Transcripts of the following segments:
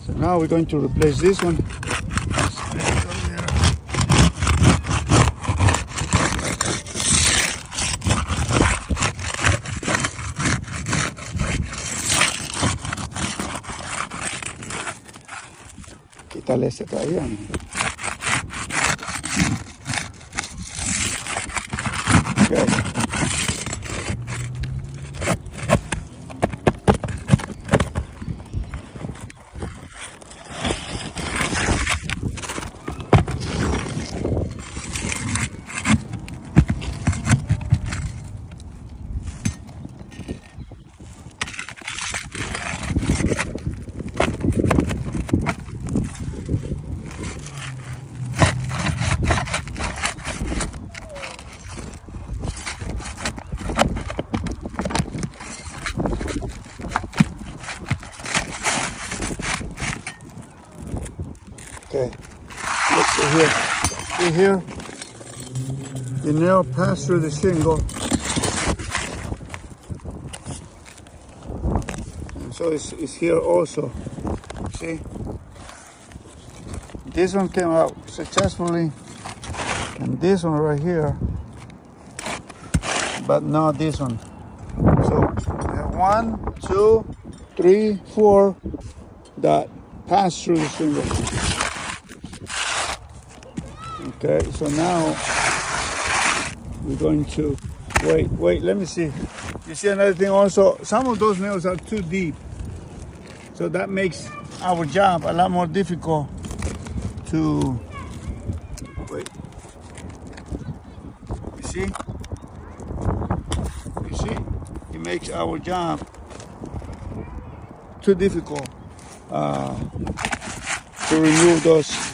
So now we're going to replace this one. Quítale ese todavía. Okay. Okay, look here. See here? The nail passed through the shingle. And so it's here also. See? This one came out successfully. And this one right here. But not this one. So we have 1, 2, 3, 4 that pass through the shingle. Okay, so now we're going to wait, let me see. You see another thing also, some of those nails are too deep. So that makes our job a lot more difficult to, wait. You see? You see? It makes our job too difficult to remove those.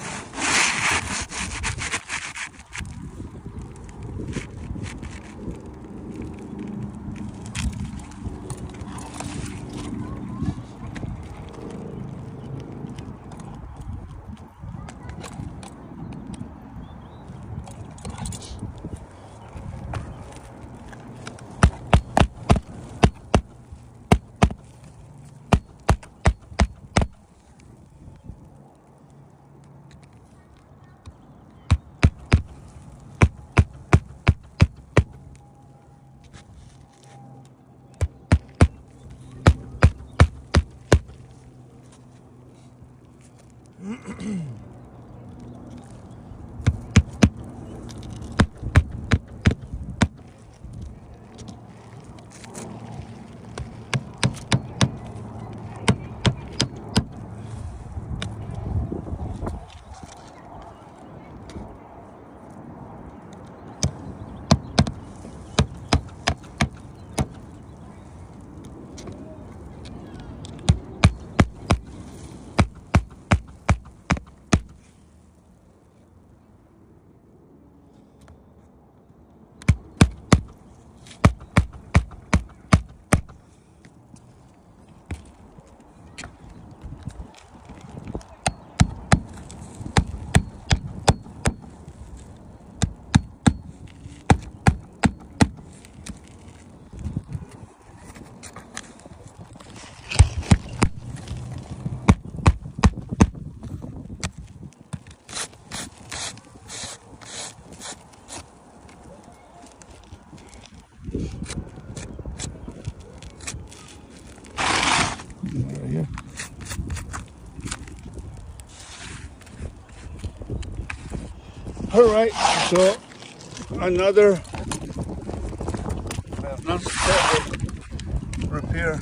Right here. All right, so another repair